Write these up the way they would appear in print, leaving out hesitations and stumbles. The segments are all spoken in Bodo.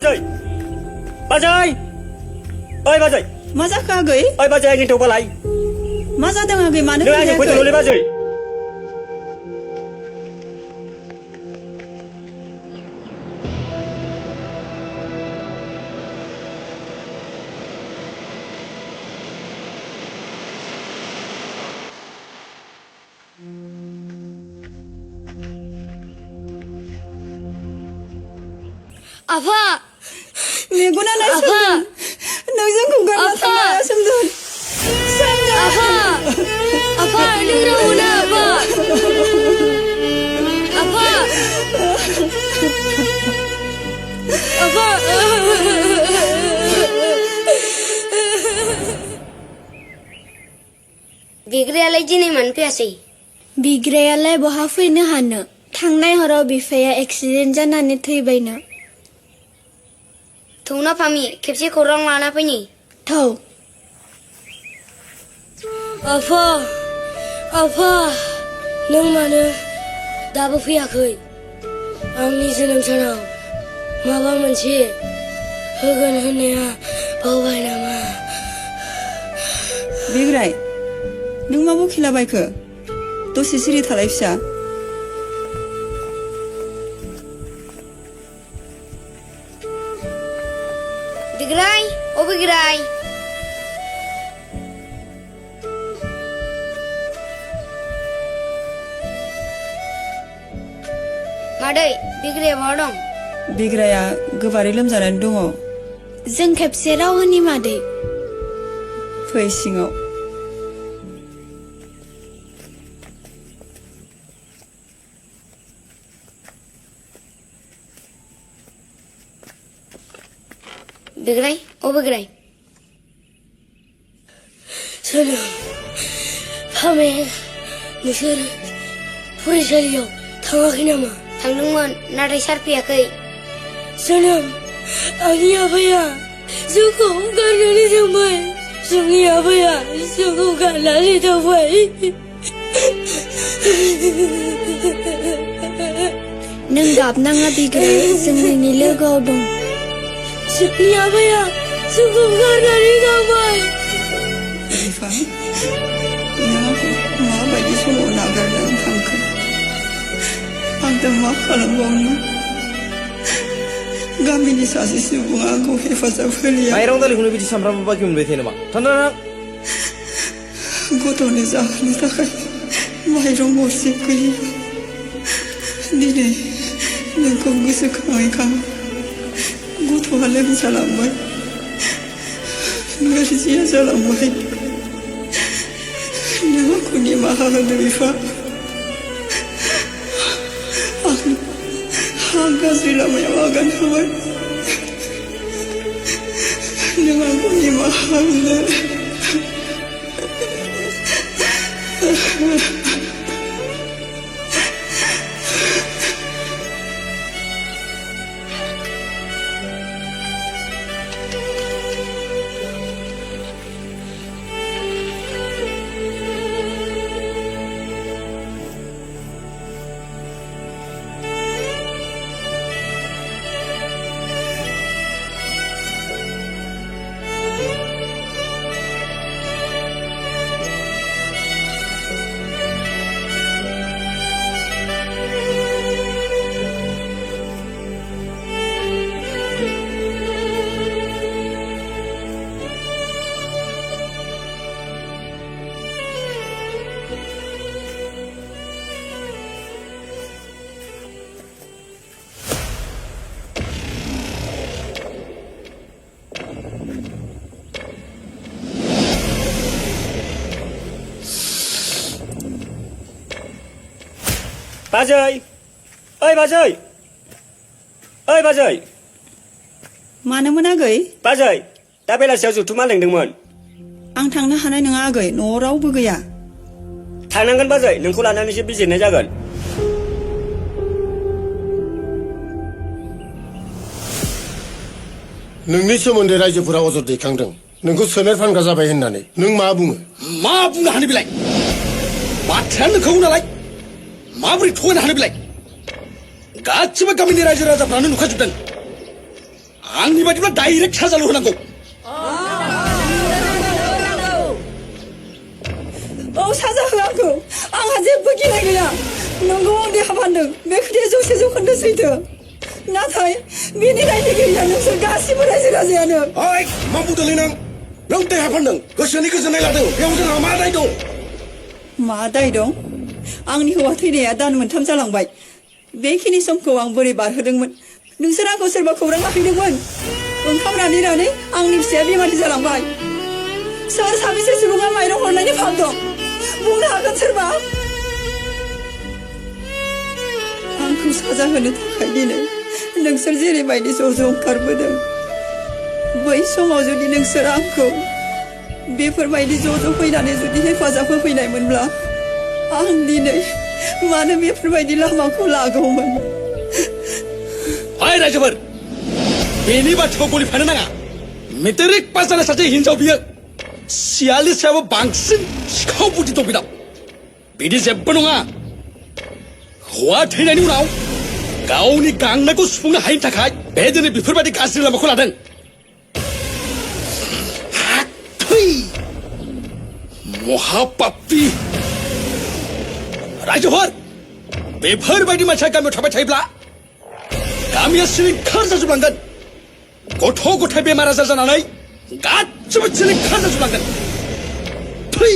बाजै ओइ बाजै मा जाखो आगै ओइ बाजै आंनि थौबालाय मा जादों आगै मानो नों आंजों फैदोंलै बाजै आफा मेगना नायसोमदों नों जोंखौ गारना थांनो सोमदों आफा आफा नों रावना आफा आफा आफा बिग्रायालाय दिनै मानो फैयासै बिग्रायालाय बहा फैनो हानो थांनाय हराव बिफाया एक्सिडेन्ट जानानै थैबायनो थौना फामि खेबसे खौरां लाना फैनि थौ आफा आफा नों मानो दाबो फैयाखै आंनि जोनोम सानाव माबा मोनसे होगोन होननाया बावबाय नामा बिग्राय नों मा बखिलाबायखो दसे सिरि थालाय फिसा बिग्राय ओ बिग्राय मादै बिग्राया बहा दं बिग्राया गोबारै लोमजानानै दङ जों खेबसे राव होनि मादै फै सिङाव बिग्राय ओ बिग्राय सोलों फामे नोंसोर फरायसालियाव थाङाखै नामा थांदोंमोन नाथाय सार फैयाखै जोनोम आंनि आफाया जोंखौ गारनानै थांबाय जोंनि आफाया जोंखौ गारनानै थांबाय नों गाबनाङा बिग्राय जों नोंनि लोगोआव दं जोंनि आफाया जोंखौ गारनानै थांबाय बिफा नों आंखौ माबायदि समाव नागारनानै थांखो आं दा मा खालामबावनो गामिनि सासे सुबुङा आंखौ हेफाजाब होलिया माइरं दालिखौनो बिदि सामफ्रामबो बाखि मोनबाय थायो नामा थांना गथ'नो जाहोनो थाखाय माइरं गरसे गैया दिनै नोंखौ गोसोखाङै खाङै गथ'आ लोमजालांबाय नोरजिया जालांबाय नों आंखौ निमाहा होदो बिफा आं गाज्रि लामायाव आगान होबाय नों आंखौ निमाहा होदो बाजै ओइ बाजै ओइ बाजै मानोमोन आगै बाजै दा बेलासियाव जथुमा लेंदोंमोन आं थांनो हानाय नङा आगै न'आव रावबो गैया थांनांगोन बाजै नोंखौ लानानैसो बिजिरनाय जागोन नोंनि सोमोन्दै रायजोफोरा अजद दैखांदों नोंखौ सोलेर फानग्रा जाबाय होननानै नों मा बुङो मा बुंनो हानो बेलाय बाथ्रायानो नोंखागौ नालाय माबोरै थगायनो हानो बेलाय गासिबो गामिनि रायजो राजाफ्रानो नुखाजोबदों आंनि बादिब्ला डाइरेक्ट साजाल' होनांगौ औ साजा हो आंखौ आंहा जेबो गिनाय गैया नंगौ आं देहा फानदों बे खोथाया 100% सैथो नाथाय बेनि दायनिगिरिया नोंसोर गासिबो रायजो राजायानो ओइ मा बुंदोंलै नों देहा फानदों गोसोनि गोजोननाय लादों बेयाव जोंहा मा दाय दं मा दाय दं आंनि हौवा थैनाया दान मोनथाम जालांबाय बेखिनि समखौ आं बोरै बारहोदोंमोन नोंसोर आंखौ सोरबा खौरां लाफैदोंमोन ओंखाम रानै आंनि फिसाया बेमारि जालांबाय सोर साबेसे सुबुङा माइरं हरनायनि फाव दं बुंनो हागोन सोरबा आंखौ साजा होनो थाखाय दिनै नोंसोर जेरैबायदि ज' ओंखारबोदों बै समाव जुदि नोंसोर आंखौ बेफोरबायदि ज' फैनानै जुदि हेफाजाब होफैनायमोनब्ला आं दिनै मानो बेफोरबायदि लामाखौ लागौमोन ओइ रायजोफोर बेनि बाथ्राखौ गलिफानो नाङा मेट्रिक पास जानाय सासे हिनजाव बियो 46 सायावबो बांसिन सिखाव बुद्धि दं बिनाव बिदि जेबो नङा हौवा थैनायनि उनाव गावनि गांनायखौ सुफुंनो हायिनि थाखाय बे दिनै बेफोरबायदि गाज्रि लामाखौ लादों महापापी रायजोफोर बेफोरबायदि मानसिया गामियाव थाबाय थायोब्ला गामिया सिलिंखार जाजोबलांगोन गथ' गथाय बेमार आजार जानानै गासिबो सिलिंखार जाजोबलांगोन थै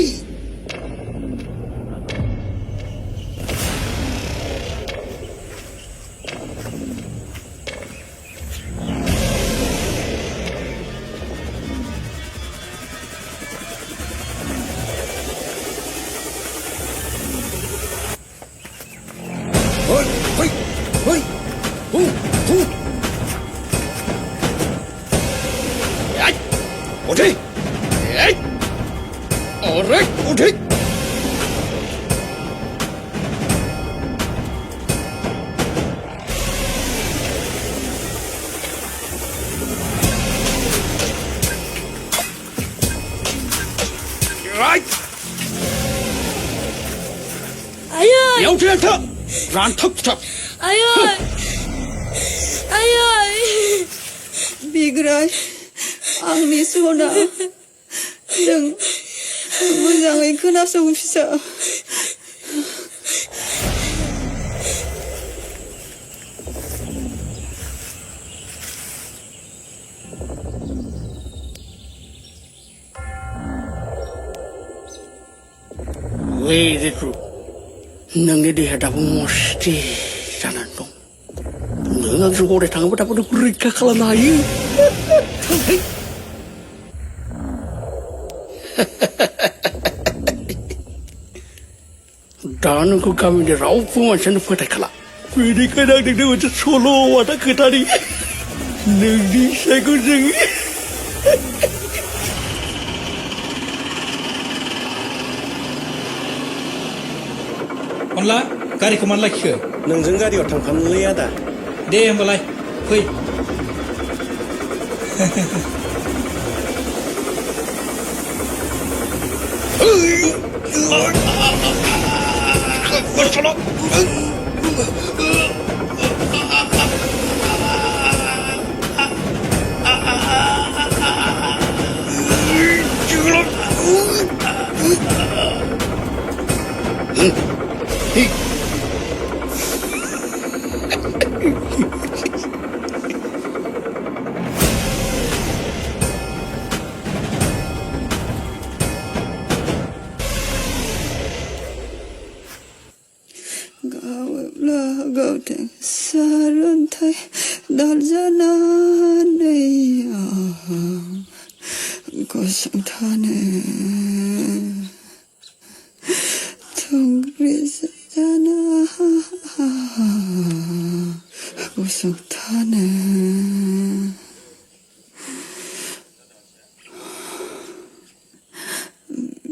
उठे अरे उठे आयै यावथे यावथे रानथाब थुथाब आयै आयै बिग्राय आंनि सना जों मोजाङै खोनासं फिसा Very true. नोंनि देहा दाबो मस्ति जानानै दं नों आंजों गराय थाङोबा दाबो नोंखौ रैखा खालामनो हायो दा नोंखौ गामिनि रावबो मानसियानो फोथायखाला बेनिखायनो आं नोंनो मोनसे सल' बाथा खोथानि नोंनि फिसायखौ जों अनला गारिखौ मानो लाखिखो नोंजों गारियाव थांफानोलै आदा दे होमबालाय फै गावोब्ला गावथों सारन्थाइ दालजानानै आं गसंथानो थुंग्रि जाना गसंथानो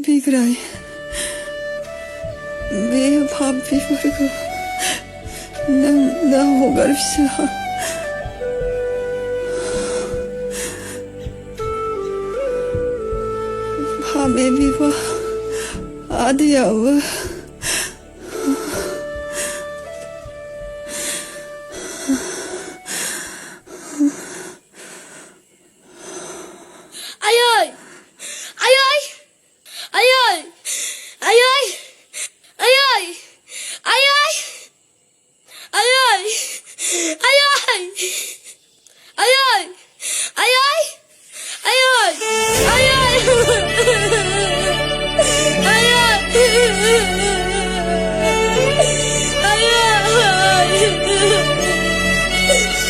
बिग्राय बे पापिफोरखौ नों दा हगार फिसा भाबे बिफा आदैयाबो